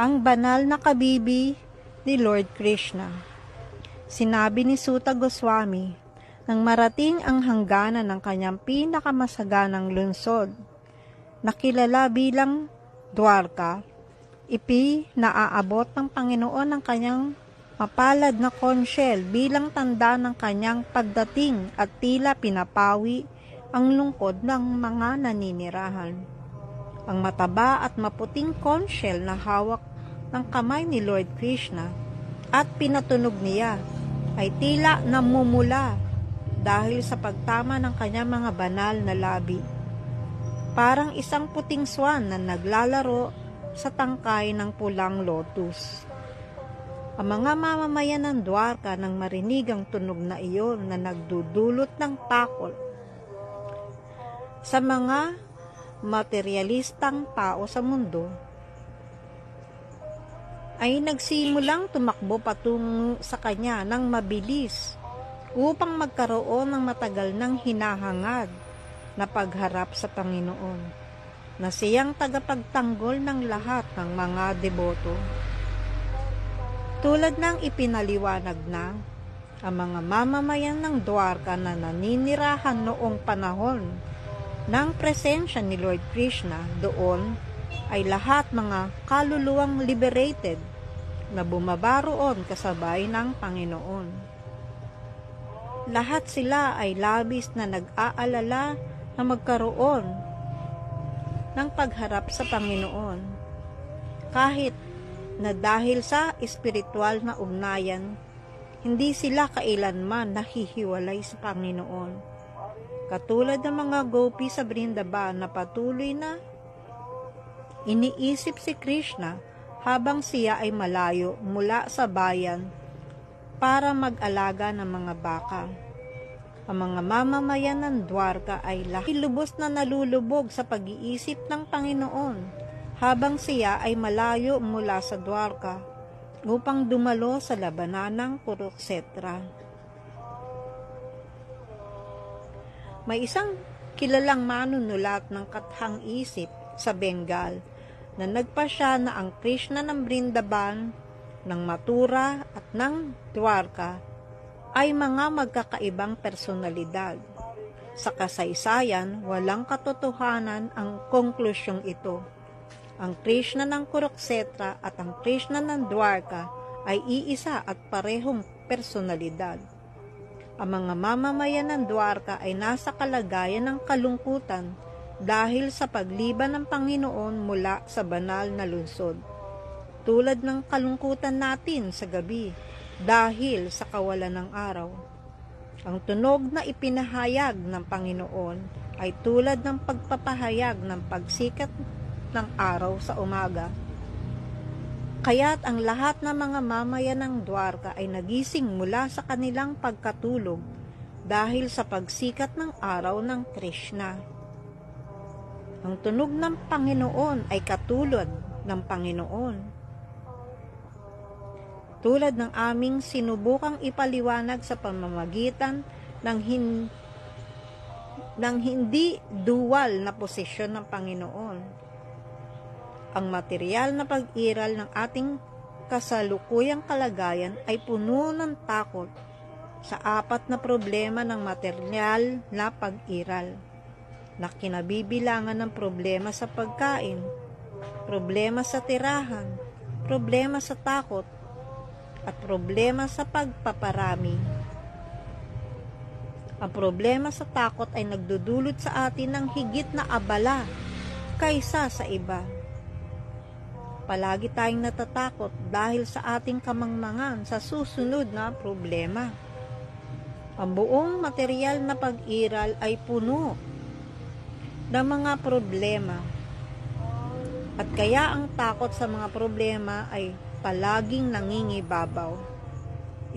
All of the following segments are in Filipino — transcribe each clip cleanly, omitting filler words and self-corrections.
Ang banal na kabibi ni Lord Krishna. Sinabi ni Suta Goswami, nang marating ang hangganan ng kanyang pinakamasaganang lungsod, na kilala bilang Dwarka, ipinaaabot ng Panginoon ang kanyang mapalad na konsyel bilang tanda ng kanyang pagdating at tila pinapawi ang lungkod ng mga naninirahan. Ang mataba at maputing konsyel na hawak ng kamay ni Lord Krishna at pinatunog niya ay tila namumula dahil sa pagtama ng kanyang mga banal na labi. Parang isang puting swan na naglalaro sa tangkay ng pulang lotus. Ang mga mamamayan ng Dwarka nang marinig ang tunog na iyon na nagdudulot ng takot sa mga materialistang tao sa mundo, ay nagsimulang tumakbo patungo sa kanya ng mabilis upang magkaroon ng matagal ng hinahangad na pagharap sa Panginoon, na siyang tagapagtanggol ng lahat ng mga deboto. Tulad ng ipinaliwanag na, ang mga mamamayan ng Dwarka na naninirahan noong panahon ng presensya ni Lord Krishna doon ay lahat mga kaluluwang liberated na bumabaroon kasabay ng Panginoon. Lahat sila ay labis na nag-aalala na magkaroon ng pagharap sa Panginoon, kahit na dahil sa espiritual na ugnayan, hindi sila kailanman nahihiwalay sa Panginoon. Katulad ng mga gopi sa Brindaban na patuloy na iniisip si Krishna habang siya ay malayo mula sa bayan para mag-alaga ng mga baka. Ang mga mamamayan ng Dwarka ay lubos na nalulubog sa pag-iisip ng Panginoon habang siya ay malayo mula sa Dwarka upang dumalo sa labanan ng Kurukshetra. May isang kilalang manunulat ng kathang-isip sa Bengal na nagpasya na ang Krishna ng Brindaban, ng Mathura at ng Dwarka ay mga magkakaibang personalidad. Sa kasaysayan, walang katotohanan ang konklusyong ito. Ang Krishna ng Kurukshetra at ang Krishna ng Dwarka ay iisa at parehong personalidad. Ang mga mamamayan ng Dwarka ay nasa kalagayan ng kalungkutan dahil sa pagliban ng Panginoon mula sa banal na lungsod. Tulad ng kalungkutan natin sa gabi dahil sa kawalan ng araw. Ang tunog na ipinahayag ng Panginoon ay tulad ng pagpapahayag ng pagsikat ng araw sa umaga. Kaya't ang lahat ng mga mamayan ng Dwarka ay nagising mula sa kanilang pagkatulog dahil sa pagsikat ng araw ng Krishna. Ang tunog ng Panginoon ay katulad ng Panginoon. Tulad ng aming sinubukang ipaliwanag sa pamamagitan ng hindi dual na posisyon ng Panginoon. Ang material na pag-iral ng ating kasalukuyang kalagayan ay puno ng takot sa apat na problema ng material na pag-iral, na kinabibilangan ng problema sa pagkain, problema sa tirahan, problema sa takot, at problema sa pagpaparami. Ang problema sa takot ay nagdudulot sa atin ng higit na abala kaysa sa iba. Palagi tayong natatakot dahil sa ating kamangmangan sa susunod na problema. Ang buong material na pag-iral ay puno ng mga problema. At kaya ang takot sa mga problema ay palaging nangingibabaw.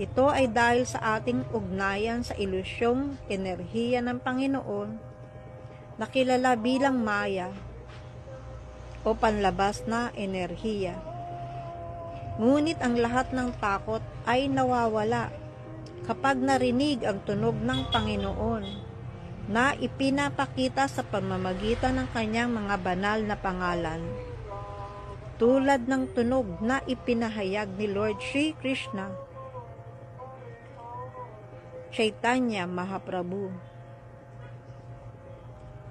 Ito ay dahil sa ating ugnayan sa ilusyong enerhiya ng Panginoon na kilala bilang Maya o panlabas na enerhiya. Ngunit ang lahat ng takot ay nawawala kapag narinig ang tunog ng Panginoon na ipinapakita sa pamamagitan ng kanyang mga banal na pangalan. tulad ng tunog na ipinahayag ni Lord Sri Krishna, Chaitanya Mahaprabhu,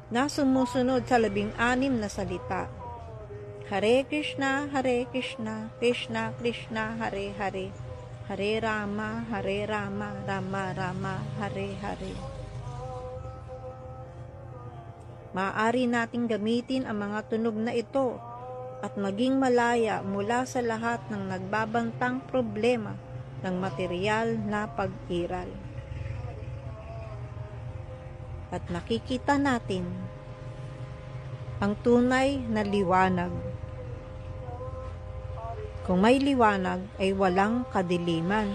na sumusunod sa 16 na salita. Hare Krishna, Krishna Krishna, Hare Hare, Hare Rama, Rama Rama, Hare Hare. Maaari nating gamitin ang mga tunog na ito at maging malaya mula sa lahat ng nagbabantang problema ng material na pag-iral. At nakikita natin ang tunay na liwanag. Kung may liwanag ay walang kadiliman.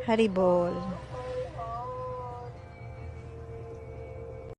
Haribol.